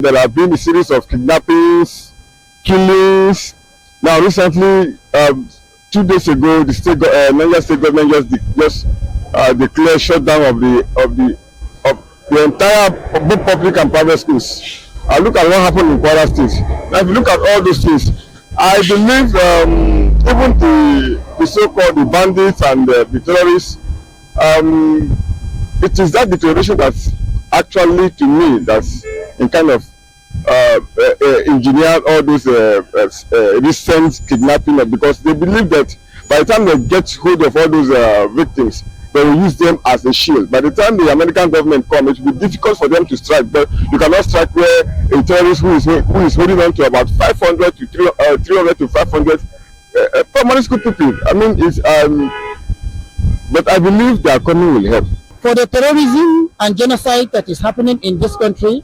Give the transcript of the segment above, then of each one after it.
There have been a series of kidnappings, killings. Now, recently, 2 days ago, the Nigeria state government just declared shutdown of the entire both public and private schools. Look at what happened in Kwara State. Now, if you look at all those things, I believe even the so-called the bandits and the terrorists, it is that declaration that's actually, to me, that's in kind of engineered all those recent kidnapping, because they believe that by the time they get hold of all those victims, they will use them as a shield. By the time the American government comes, it will be difficult for them to strike. But you cannot strike where a terrorist who is holding on to about 500 to 300 to 500 primary school people. I mean, it's but I believe their coming will help. For the terrorism and genocide that is happening in this country,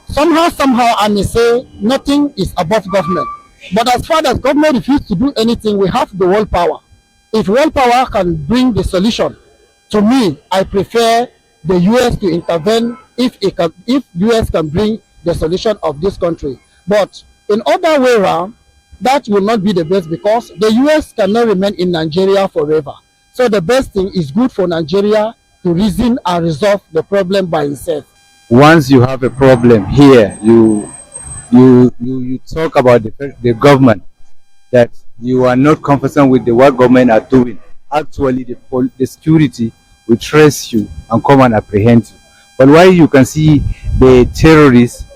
somehow I may say nothing is above government. But as far as government refuses to do anything, we have the world power. If world power can bring the solution, to me, I prefer the US to intervene if US can bring the solution of this country. But in other way around, that will not be the best, because the US cannot remain in Nigeria forever. So the best thing is good for Nigeria to reason and resolve the problem by itself. Once you have a problem here, you talk about the government, that you are not confident with what government are doing. Actually, the security will trace you and come and apprehend you. But while you can see the terrorists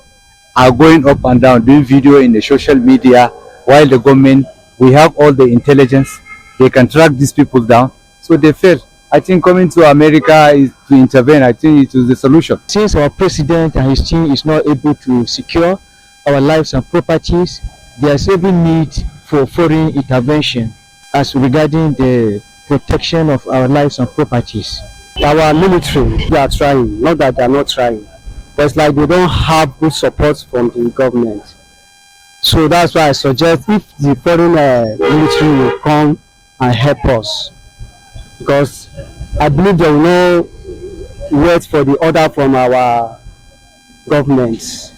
are going up and down doing video in the social media, while the government, we have all the intelligence, they can track these people down. So they fail. I think coming to America is to intervene. I think it is the solution. Since our president and his team is not able to secure our lives and properties, there is every need for foreign intervention as regarding the protection of our lives and properties. Our military, they are trying, not that they are not trying, but it's like they don't have good support from the government. So that's why I suggest if the foreign military will come and help us, because I believe they will not wait for the order from our government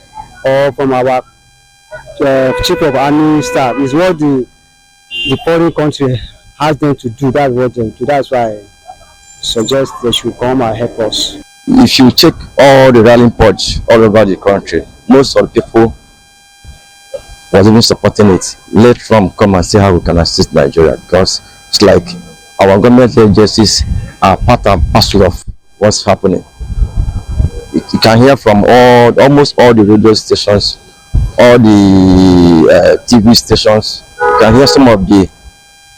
or from our chief of army staff. It's what the foreign country has them to do. That's what they do. That's why I suggest they should come and help us. If you check all the rallying points all over the country, most of the people was even supporting it. Let Trump come and see how we can assist Nigeria, because it's like our government agencies are part and parcel of what's happening. You can hear from almost all the radio stations, all the TV stations. You can hear some of the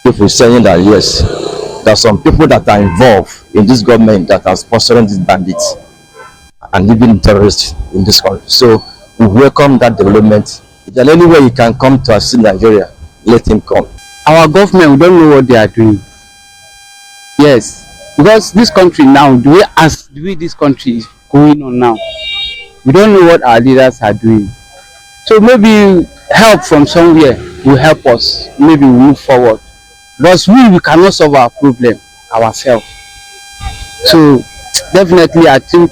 people saying that yes, there are some people that are involved in this government that are sponsoring these bandits and even terrorists in this country. So we welcome that development. If there any way you can come to assist Nigeria, let him come. Our government, we don't know what they are doing. Yes, because this country now, the way this country is going on now, we don't know what our leaders are doing. So maybe help from somewhere will help us. Maybe we move forward. Because we cannot solve our problem ourselves. So definitely, I think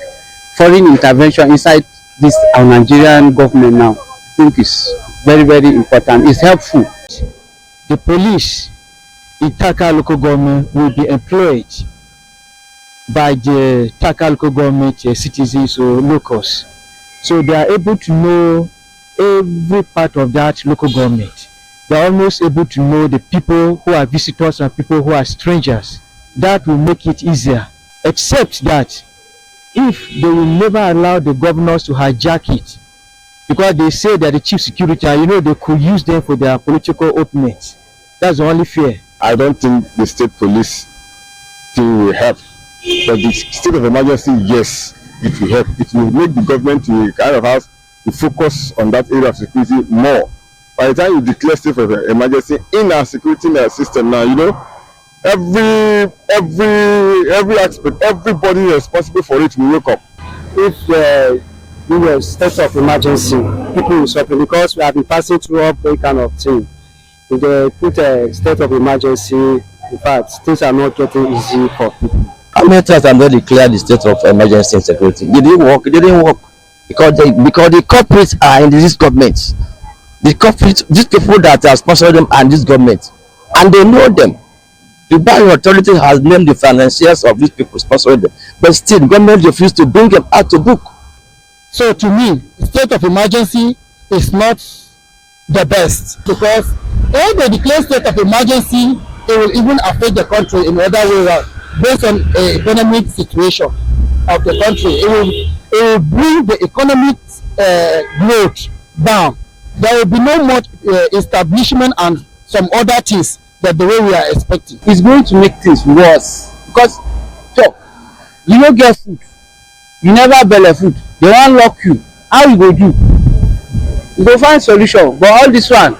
foreign intervention inside this our Nigerian government now, I think is very, very important. It's helpful. The police in Taka local government will be employed by the Taka local government citizens or locals. So they are able to know every part of that local government. They are almost able to know the people who are visitors and people who are strangers. That will make it easier. Except that if they will never allow the governors to hijack it, because they say that the chief security, they could use them for their political opponents. That's the only fear. I don't think the state police thing will help. But the state of emergency, yes, it will help. It will make the government to kind of have to focus on that area of security more. By the time you declare state of emergency in our security system now, every aspect, everybody responsible for it will wake up. If we were state of emergency, people will suffer, because we have been passing through all that kind of thing. If they put a state of emergency, in fact, things are not getting easy for people. How many times have they declared the state of emergency and security? It didn't work. because the corporates are in this government. The corporates, these people that are sponsoring them and this government, and they know them. The bank authority has named the financiers of these people sponsoring them, but still government refused to bring them out to book. So to me, state of emergency is not the best, because if they declare state of emergency, it will even affect the country in other way around, based on the economic situation of the country. It will bring the economic growth down. There will be no much establishment and some other things that the way we are expecting. It's going to make things worse, because so you don't get food, you never belle food, they won't lock you. How you go do? You go find solution. But all this one,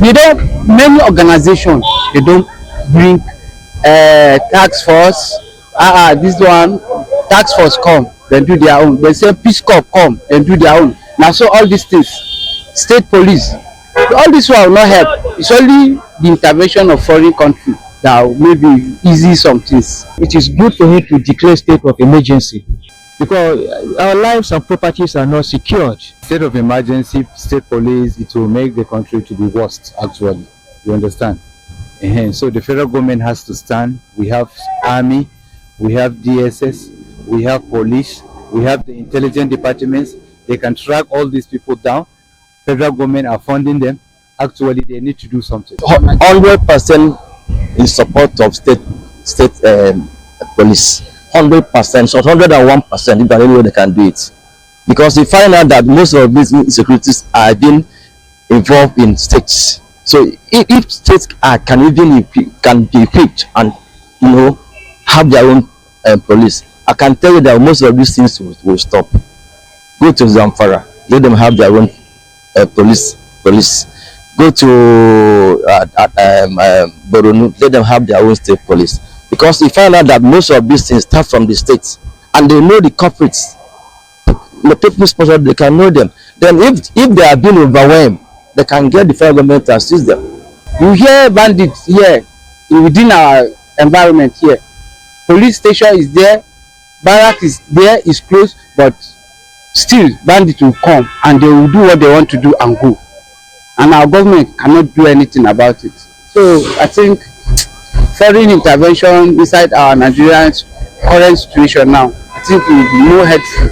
they don't, many organizations, they don't bring tax force. This one, tax force come, then do their own. They say Peace Corps come, then do their own. Now so all these things, state police, all this one will not help. It's only the intervention of foreign country that will maybe easy some things. It is good for him to declare state of emergency, because our lives and properties are not secured. State of emergency, state police, it will make the country to be worst, actually. You understand? So the federal government has to stand. We have army, we have DSS, we have police, we have the intelligence departments. They can track all these people down. Federal government are funding them. Actually, they need to do something. 100% in support of state police. 100%, so 101% if there any way they can do it, because we find out that most of these insecurities are being involved in states. So if states can be equipped and have their own police, I can tell you that most of these things will stop. Go to Zamfara, let them have their own police. Go to Borno, let them have their own state police. Because we find out that most of these things start from the states, and they know the culprits. The people sponsored, they can know them. Then if they are being overwhelmed, they can get the federal government to assist them. You hear bandits here within our environment here. Police station is there, barrack is there, is closed, but still bandits will come and they will do what they want to do and go. And our government cannot do anything about it. So I think foreign intervention inside our Nigerian current situation now, I think it will be more helpful